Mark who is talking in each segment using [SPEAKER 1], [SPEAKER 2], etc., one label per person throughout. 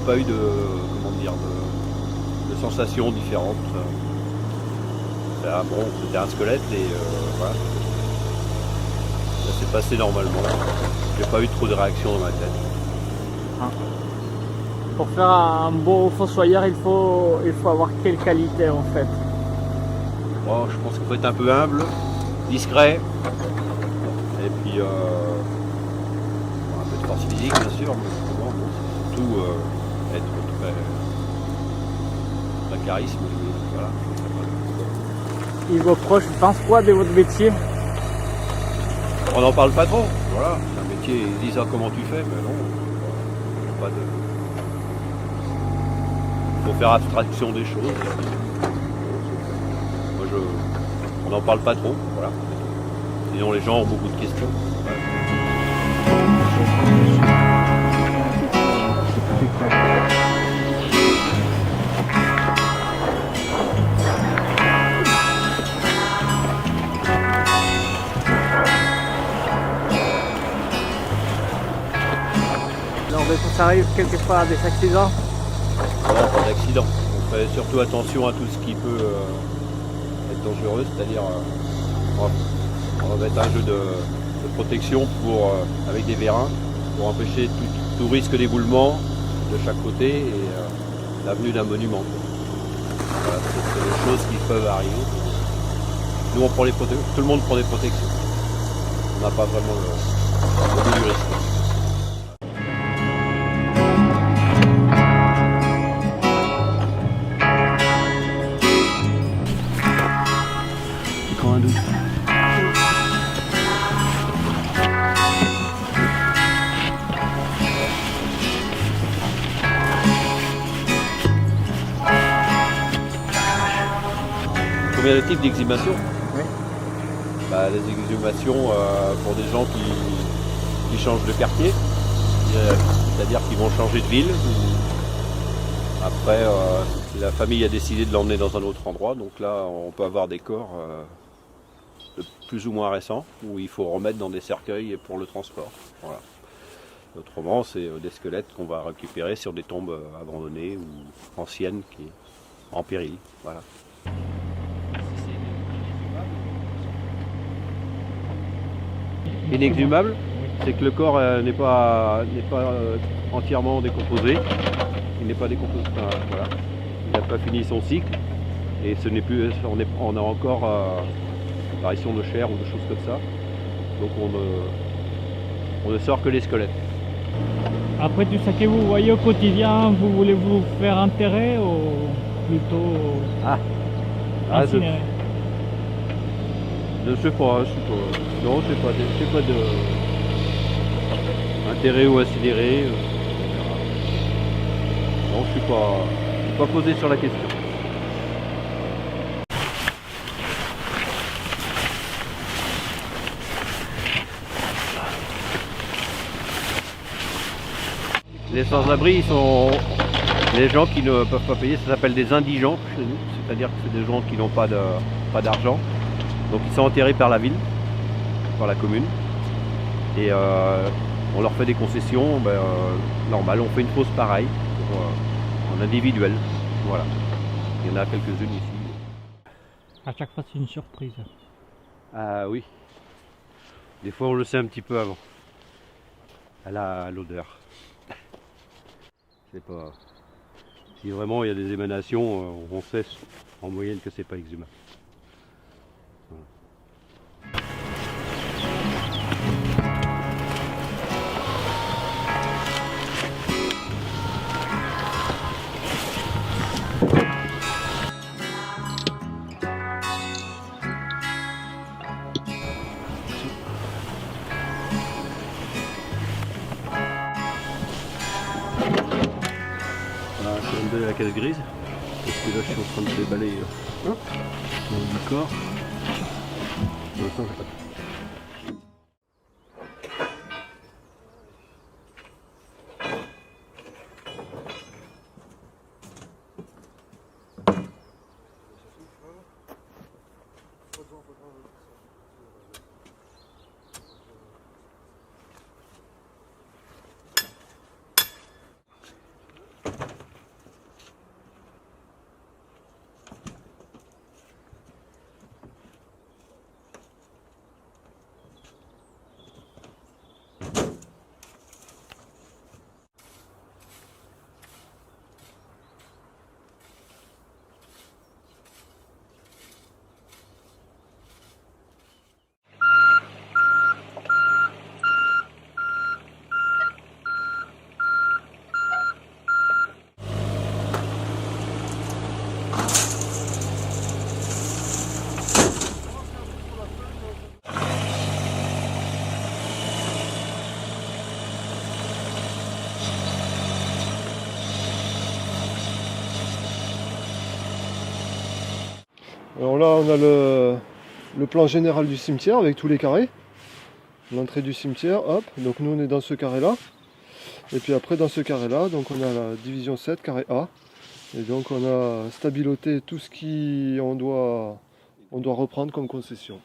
[SPEAKER 1] pas eu de, comment dire, de sensations différentes. Bon, c'était un squelette et voilà. Ça s'est passé normalement. J'ai pas eu trop de réaction dans ma tête.
[SPEAKER 2] Ah. Pour faire un beau fossoyeur, il faut avoir quelle qualité en fait?
[SPEAKER 1] Bon, je pense qu'il faut être un peu humble, discret, et puis un peu de force physique bien sûr, mais bon, c'est surtout être très charisme. Voilà.
[SPEAKER 2] Et vos proches pensent quoi de votre métier?
[SPEAKER 1] On n'en parle pas trop, voilà, c'est un métier, ils disent comment tu fais, mais non, pas de. Il faut faire abstraction des choses. Moi on n'en parle pas trop, voilà. Sinon les gens ont beaucoup de questions. Voilà.
[SPEAKER 2] Alors, ça arrive quelquefois à des accidents?
[SPEAKER 1] Non, pas d'accident. On fait surtout attention à tout ce qui peut être dangereux, c'est-à-dire on va mettre un jeu de protection avec des vérins pour empêcher tout risque d'éboulement de chaque côté et l'avenue d'un monument. Voilà, c'est des choses qui peuvent arriver. Nous, tout le monde prend des protections. On n'a pas vraiment le goût du risque. Un doute. Combien de types d'exhumations?
[SPEAKER 2] Oui.
[SPEAKER 1] Les exhumations pour des gens qui changent de quartier, c'est-à-dire qu'ils vont changer de ville. Après, la famille a décidé de l'emmener dans un autre endroit, donc là on peut avoir des corps plus ou moins récents, où il faut remettre dans des cercueils pour le transport. Voilà. Autrement, c'est des squelettes qu'on va récupérer sur des tombes abandonnées ou anciennes qui en péril. Voilà. Inexhumable, c'est que le corps n'est pas entièrement décomposé. Il n'est pas décomposé. Enfin, voilà. Il n'a pas fini son cycle et ce n'est plus. On a encore apparition de chair ou de choses comme ça. Donc on ne sort que les squelettes.
[SPEAKER 2] Après tout ce que vous voyez au quotidien, vous voulez vous faire enterrer ou plutôt incinérer?
[SPEAKER 1] Je ne sais pas, non, je sais pas de intérêt ou incinéré. Non, je suis pas posé sur la question. Les sans-abri, sont les gens qui ne peuvent pas payer, ça s'appelle des indigents chez nous, c'est-à-dire que c'est des gens qui n'ont pas d'argent. Donc ils sont enterrés par la ville, par la commune. Et on leur fait des concessions, normal, on fait une fosse pareille, en individuel. Voilà. Il y en a quelques-unes ici.
[SPEAKER 2] À chaque fois c'est une surprise.
[SPEAKER 1] Ah oui. Des fois on le sait un petit peu avant. À l'odeur. C'est pas. Si vraiment il y a des émanations, on sait en moyenne que c'est pas exhumable. Voilà. Voilà, je vais me donner la caisse grise, parce que là je suis en train de déballer du corps. Pour l'instant, j'ai pas de...
[SPEAKER 3] Alors là, on a le plan général du cimetière avec tous les carrés. L'entrée du cimetière, hop, donc nous on est dans ce carré-là. Et puis après dans ce carré-là, donc on a la division 7, carré A. Et donc on a stabiloté tout ce qu'on doit reprendre comme concession.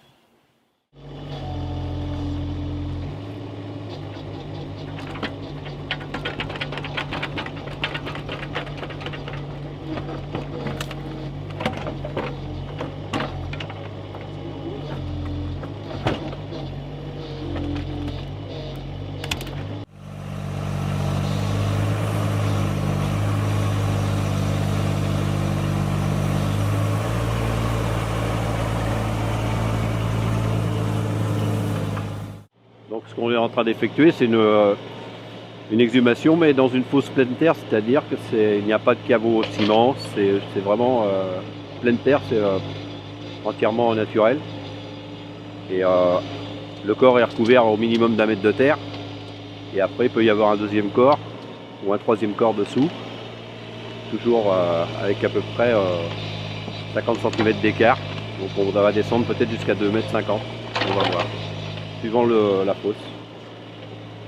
[SPEAKER 1] Donc ce qu'on est en train d'effectuer, c'est une exhumation, mais dans une fosse pleine terre, c'est-à-dire qu'il n'y a pas de caveau au ciment, c'est vraiment pleine terre, c'est entièrement naturel. Et le corps est recouvert au minimum d'1 mètre de terre. Et après, il peut y avoir un deuxième corps ou un troisième corps dessous, toujours avec à peu près 50 cm d'écart. Donc on va descendre peut-être jusqu'à 2,50 m, on va voir, suivant la fosse.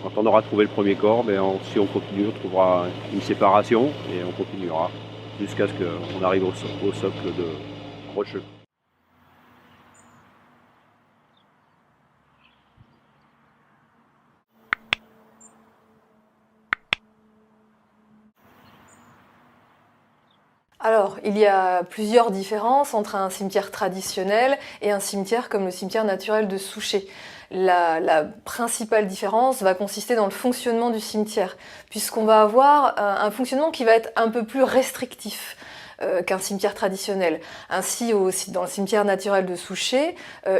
[SPEAKER 1] Quand on aura trouvé le premier corps, si on continue, on trouvera une séparation et on continuera jusqu'à ce qu'on arrive au socle de rocheux.
[SPEAKER 4] Alors, il y a plusieurs différences entre un cimetière traditionnel et un cimetière comme le cimetière naturel de Souchet. La principale différence va consister dans le fonctionnement du cimetière, puisqu'on va avoir un fonctionnement qui va être un peu plus restrictif qu'un cimetière traditionnel. Ainsi, dans le cimetière naturel de Souchet,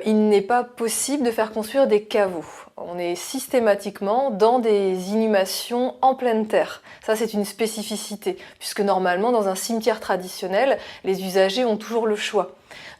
[SPEAKER 4] il n'est pas possible de faire construire des caveaux. On est systématiquement dans des inhumations en pleine terre. Ça, c'est une spécificité, puisque normalement, dans un cimetière traditionnel, les usagers ont toujours le choix.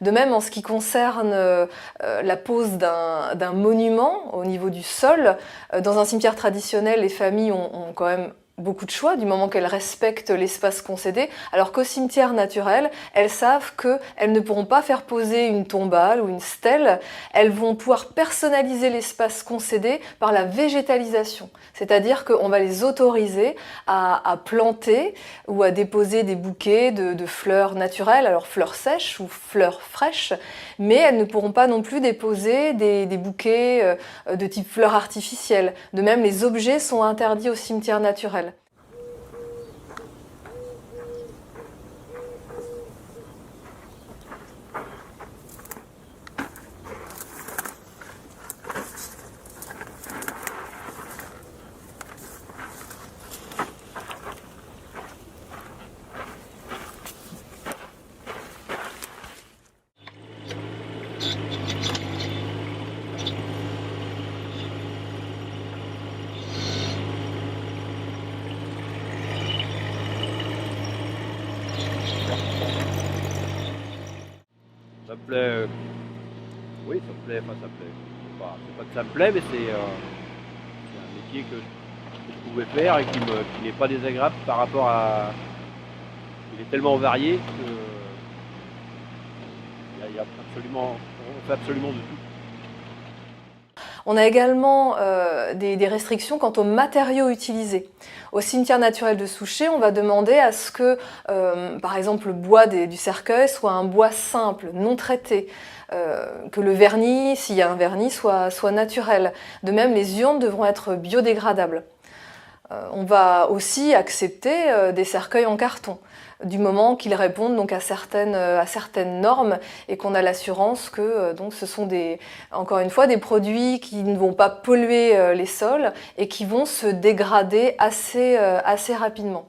[SPEAKER 4] De même, en ce qui concerne la pose d'un monument au niveau du sol, dans un cimetière traditionnel, les familles ont quand même beaucoup de choix du moment qu'elles respectent l'espace concédé, alors qu'au cimetière naturel, elles savent qu'elles ne pourront pas faire poser une tombale ou une stèle, elles vont pouvoir personnaliser l'espace concédé par la végétalisation, c'est-à-dire qu'on va les autoriser à planter ou à déposer des bouquets de fleurs naturelles, alors fleurs sèches ou fleurs fraîches, mais elles ne pourront pas non plus déposer des bouquets de type fleurs artificielles. De même, les objets sont interdits au cimetière naturel.
[SPEAKER 1] Ça me plaît. Oui, ça me plaît, enfin ça me plaît. C'est pas que ça me plaît, mais c'est un métier que je pouvais faire et qui n'est pas désagréable par rapport à. Il est tellement varié que on fait absolument de tout.
[SPEAKER 4] On a également des restrictions quant aux matériaux utilisés. Au cimetière naturel de Souchet, on va demander à ce que, par exemple, le bois du cercueil soit un bois simple, non traité, que le vernis, s'il y a un vernis, soit naturel. De même, les urnes devront être biodégradables. On va aussi accepter des cercueils en carton, du moment qu'ils répondent donc à certaines normes et qu'on a l'assurance que donc ce sont encore une fois des produits qui ne vont pas polluer les sols et qui vont se dégrader assez rapidement.